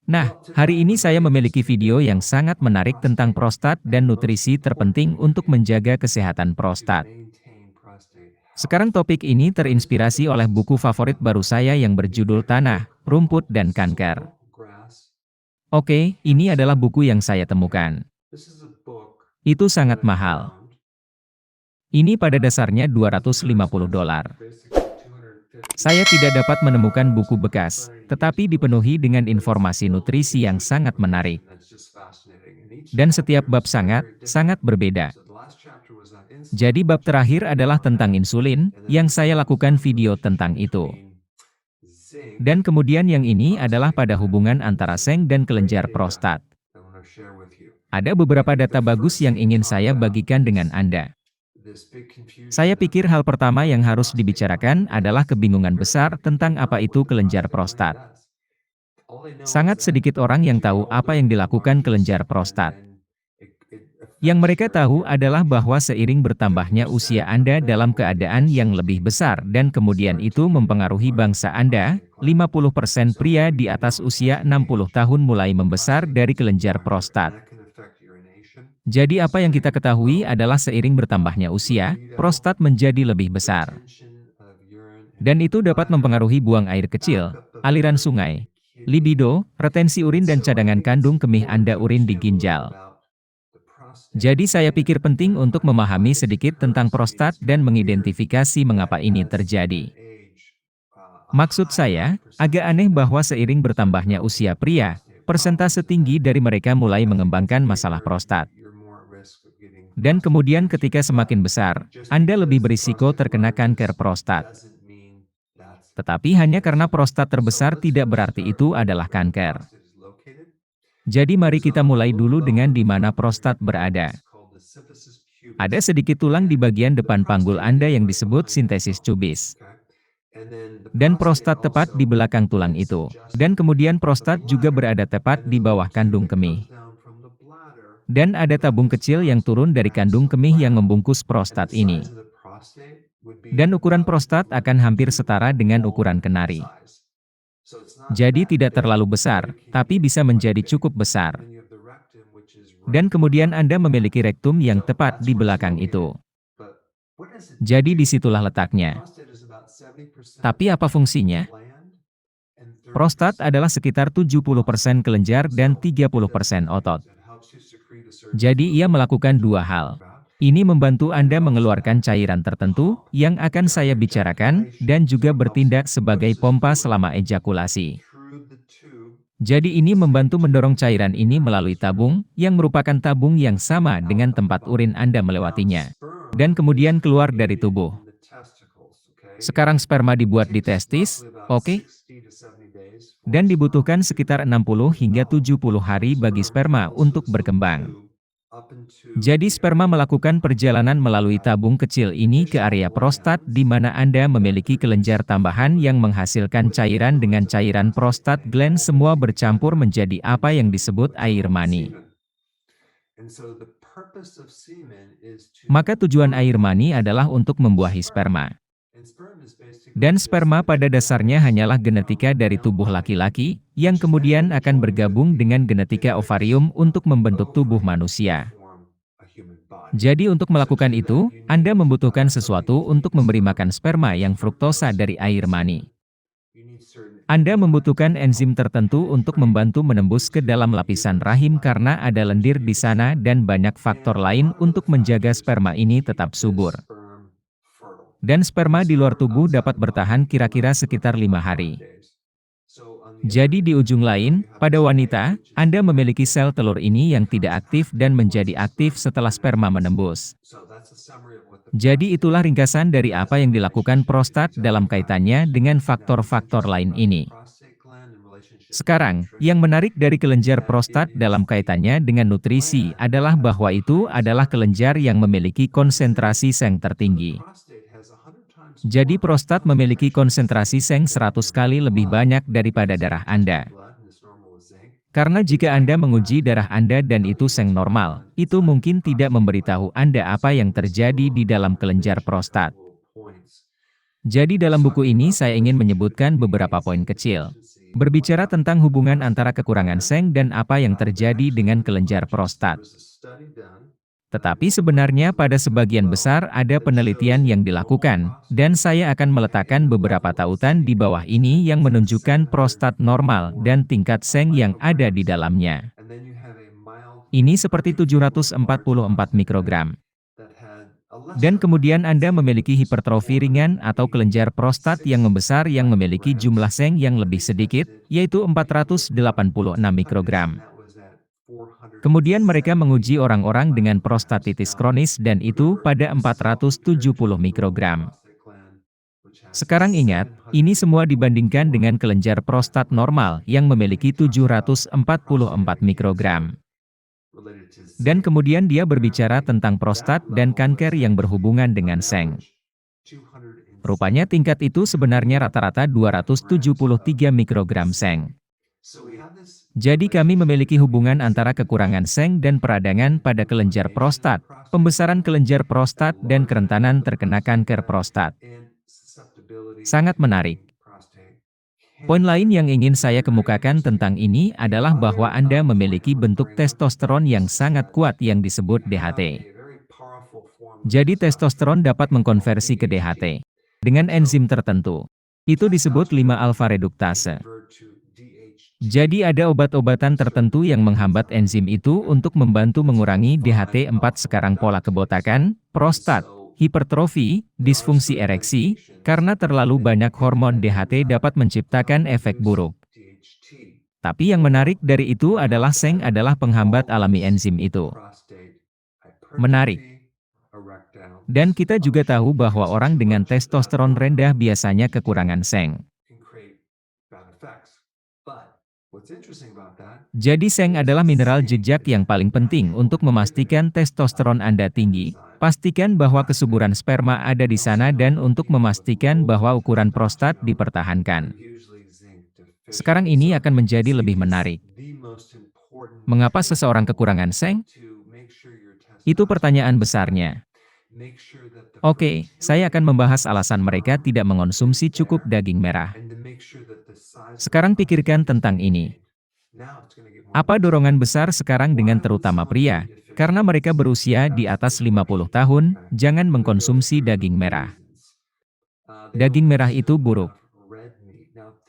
Nah, hari ini saya memiliki video yang sangat menarik tentang prostat dan nutrisi terpenting untuk menjaga kesehatan prostat. Sekarang topik ini terinspirasi oleh buku favorit baru saya yang berjudul Tanah, Rumput, dan Kanker. Oke, ini adalah buku yang saya temukan. Itu sangat mahal. Ini pada dasarnya $250. Saya tidak dapat menemukan buku bekas, tetapi dipenuhi dengan informasi nutrisi yang sangat menarik. Dan setiap bab sangat berbeda. Jadi bab terakhir adalah tentang insulin, yang saya lakukan video tentang itu. Dan kemudian yang ini adalah pada hubungan antara seng dan kelenjar prostat. Ada beberapa data bagus yang ingin saya bagikan dengan Anda. Saya pikir hal pertama yang harus dibicarakan adalah kebingungan besar tentang apa itu kelenjar prostat. Sangat sedikit orang yang tahu apa yang dilakukan kelenjar prostat. Yang mereka tahu adalah bahwa seiring bertambahnya usia Anda dalam keadaan yang lebih besar dan kemudian itu mempengaruhi bangsa Anda, 50% pria di atas usia 60 tahun mulai membesar dari kelenjar prostat. Jadi apa yang kita ketahui adalah seiring bertambahnya usia, prostat menjadi lebih besar. Dan itu dapat mempengaruhi buang air kecil, aliran sungai, libido, retensi urin dan cadangan kandung kemih Anda urin di ginjal. Jadi saya pikir penting untuk memahami sedikit tentang prostat dan mengidentifikasi mengapa ini terjadi. Maksud saya, agak aneh bahwa seiring bertambahnya usia pria, persentase tinggi dari mereka mulai mengembangkan masalah prostat. Dan kemudian ketika semakin besar, Anda lebih berisiko terkena kanker prostat. Tetapi hanya karena prostat terbesar tidak berarti itu adalah kanker. Jadi mari kita mulai dulu dengan di mana prostat berada. Ada sedikit tulang di bagian depan panggul Anda yang disebut sintesis pubis. Dan prostat tepat di belakang tulang itu. Dan kemudian prostat juga berada tepat di bawah kandung kemih. Dan ada tabung kecil yang turun dari kandung kemih yang membungkus prostat ini. Dan ukuran prostat akan hampir setara dengan ukuran kenari. Jadi tidak terlalu besar, tapi bisa menjadi cukup besar. Dan kemudian Anda memiliki rektum yang tepat di belakang itu. Jadi disitulah letaknya. Tapi apa fungsinya? Prostat adalah sekitar 70% kelenjar dan 30% otot. Jadi ia melakukan dua hal. Ini membantu Anda mengeluarkan cairan tertentu, yang akan saya bicarakan, dan juga bertindak sebagai pompa selama ejakulasi. Jadi ini membantu mendorong cairan ini melalui tabung, yang merupakan tabung yang sama dengan tempat urin Anda melewatinya. Dan kemudian keluar dari tubuh. Sekarang sperma dibuat di testis, oke? Dan dibutuhkan sekitar 60 hingga 70 hari bagi sperma untuk berkembang. Jadi sperma melakukan perjalanan melalui tabung kecil ini ke area prostat di mana Anda memiliki kelenjar tambahan yang menghasilkan cairan dengan cairan prostat gland semua bercampur menjadi apa yang disebut air mani. Maka tujuan air mani adalah untuk membuahi sperma. Dan sperma pada dasarnya hanyalah genetika dari tubuh laki-laki, yang kemudian akan bergabung dengan genetika ovarium untuk membentuk tubuh manusia. Jadi untuk melakukan itu, Anda membutuhkan sesuatu untuk memberi makan sperma yang fruktosa dari air mani. Anda membutuhkan enzim tertentu untuk membantu menembus ke dalam lapisan rahim karena ada lendir di sana dan banyak faktor lain untuk menjaga sperma ini tetap subur. Dan sperma di luar tubuh dapat bertahan kira-kira sekitar 5 hari. Jadi di ujung lain, pada wanita, Anda memiliki sel telur ini yang tidak aktif dan menjadi aktif setelah sperma menembus. Jadi itulah ringkasan dari apa yang dilakukan prostat dalam kaitannya dengan faktor-faktor lain ini. Sekarang, yang menarik dari kelenjar prostat dalam kaitannya dengan nutrisi adalah bahwa itu adalah kelenjar yang memiliki konsentrasi seng tertinggi. Jadi prostat memiliki konsentrasi seng 100 kali lebih banyak daripada darah Anda. Karena jika Anda menguji darah Anda dan itu seng normal, itu mungkin tidak memberitahu Anda apa yang terjadi di dalam kelenjar prostat. Jadi dalam buku ini saya ingin menyebutkan beberapa poin kecil. Berbicara tentang hubungan antara kekurangan seng dan apa yang terjadi dengan kelenjar prostat. Tetapi sebenarnya pada sebagian besar ada penelitian yang dilakukan, dan saya akan meletakkan beberapa tautan di bawah ini yang menunjukkan prostat normal dan tingkat seng yang ada di dalamnya. Ini seperti 744 mikrogram. Dan kemudian Anda memiliki hipertrofi ringan atau kelenjar prostat yang membesar yang memiliki jumlah seng yang lebih sedikit, yaitu 486 mikrogram. Kemudian mereka menguji orang-orang dengan prostatitis kronis dan itu pada 470 mikrogram. Sekarang ingat, ini semua dibandingkan dengan kelenjar prostat normal yang memiliki 744 mikrogram. Dan kemudian dia berbicara tentang prostat dan kanker yang berhubungan dengan seng. Rupanya tingkat itu sebenarnya rata-rata 273 mikrogram seng. Jadi kami memiliki hubungan antara kekurangan seng dan peradangan pada kelenjar prostat, pembesaran kelenjar prostat dan kerentanan terkena kanker prostat. Sangat menarik. Poin lain yang ingin saya kemukakan tentang ini adalah bahwa Anda memiliki bentuk testosteron yang sangat kuat yang disebut DHT. Jadi testosteron dapat mengkonversi ke DHT dengan enzim tertentu. Itu disebut 5-alfa reduktase. Jadi ada obat-obatan tertentu yang menghambat enzim itu untuk membantu mengurangi DHT4 sekarang pola kebotakan, prostat, hipertrofi, disfungsi ereksi, karena terlalu banyak hormon DHT dapat menciptakan efek buruk. Tapi yang menarik dari itu adalah seng adalah penghambat alami enzim itu. Menarik. Dan kita juga tahu bahwa orang dengan testosteron rendah biasanya kekurangan seng. Jadi seng adalah mineral jejak yang paling penting untuk memastikan testosteron Anda tinggi. Pastikan bahwa kesuburan sperma ada di sana dan untuk memastikan bahwa ukuran prostat dipertahankan. Sekarang ini akan menjadi lebih menarik. Mengapa seseorang kekurangan seng? Itu pertanyaan besarnya. Oke, saya akan membahas alasan mereka tidak mengonsumsi cukup daging merah. Sekarang pikirkan tentang ini. Apa dorongan besar sekarang dengan terutama pria, karena mereka berusia di atas 50 tahun, jangan mengkonsumsi daging merah. Daging merah itu buruk.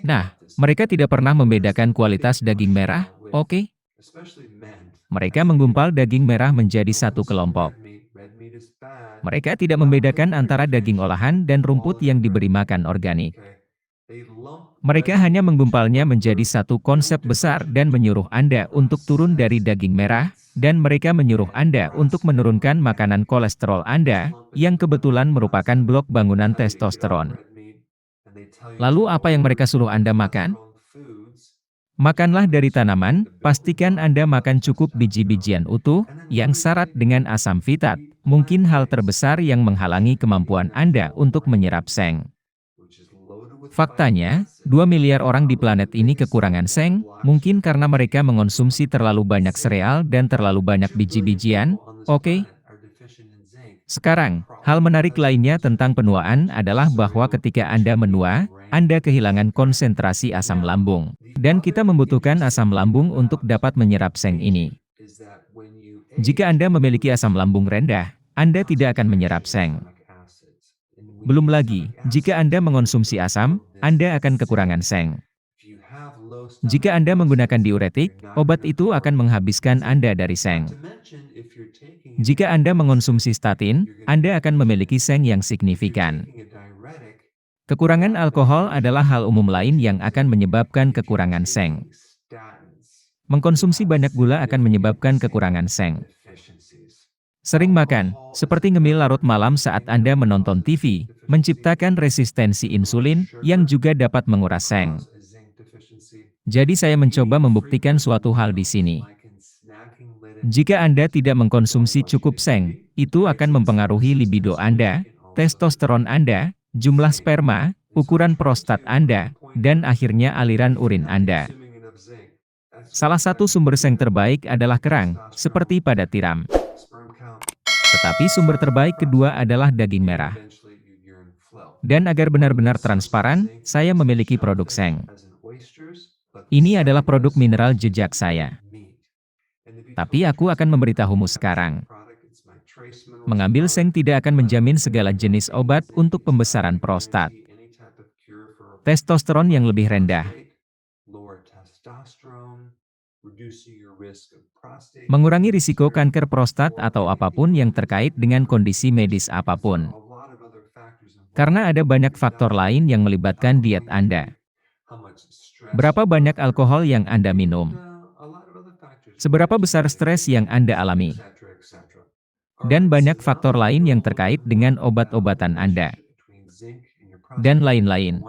Nah, mereka tidak pernah membedakan kualitas daging merah, oke? Mereka menggumpal daging merah menjadi satu kelompok. Mereka tidak membedakan antara daging olahan dan rumput yang diberi makan organik. Mereka hanya menggumpalnya menjadi satu konsep besar dan menyuruh Anda untuk turun dari daging merah, dan mereka menyuruh Anda untuk menurunkan makanan kolesterol Anda, yang kebetulan merupakan blok bangunan testosteron. Lalu apa yang mereka suruh Anda makan? Makanlah dari tanaman, pastikan Anda makan cukup biji-bijian utuh, yang syarat dengan asam fitat, mungkin hal terbesar yang menghalangi kemampuan Anda untuk menyerap seng. Faktanya, 2 miliar orang di planet ini kekurangan seng, mungkin karena mereka mengonsumsi terlalu banyak sereal dan terlalu banyak biji-bijian, oke? Sekarang, hal menarik lainnya tentang penuaan adalah bahwa ketika Anda menua, Anda kehilangan konsentrasi asam lambung. Dan kita membutuhkan asam lambung untuk dapat menyerap seng ini. Jika Anda memiliki asam lambung rendah, Anda tidak akan menyerap seng. Belum lagi, jika Anda mengonsumsi asam, Anda akan kekurangan seng. Jika Anda menggunakan diuretik, obat itu akan menghabiskan Anda dari seng. Jika Anda mengonsumsi statin, Anda akan memiliki seng yang signifikan. Kekurangan alkohol adalah hal umum lain yang akan menyebabkan kekurangan seng. Mengkonsumsi banyak gula akan menyebabkan kekurangan seng. Sering makan, seperti ngemil larut malam saat Anda menonton TV, menciptakan resistensi insulin, yang juga dapat menguras seng. Jadi saya mencoba membuktikan suatu hal di sini. Jika Anda tidak mengkonsumsi cukup seng, itu akan mempengaruhi libido Anda, testosteron Anda, jumlah sperma, ukuran prostat Anda, dan akhirnya aliran urin Anda. Salah satu sumber seng terbaik adalah kerang, seperti pada tiram. Tetapi sumber terbaik kedua adalah daging merah. Dan agar benar-benar transparan, saya memiliki produk seng. Ini adalah produk mineral jejak saya. Tapi aku akan memberitahumu sekarang. Mengambil seng tidak akan menjamin segala jenis obat untuk pembesaran prostat. Testosteron yang lebih rendah mengurangi risiko kanker prostat atau apapun yang terkait dengan kondisi medis apapun. Karena ada banyak faktor lain yang melibatkan diet Anda. Berapa banyak alkohol yang Anda minum? Seberapa besar stres yang Anda alami? Dan banyak faktor lain yang terkait dengan obat-obatan Anda. Dan lain-lain.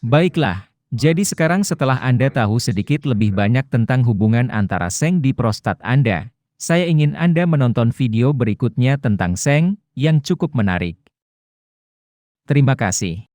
Baiklah, jadi sekarang setelah Anda tahu sedikit lebih banyak tentang hubungan antara seng di prostat Anda, saya ingin Anda menonton video berikutnya tentang seng, yang cukup menarik. Terima kasih.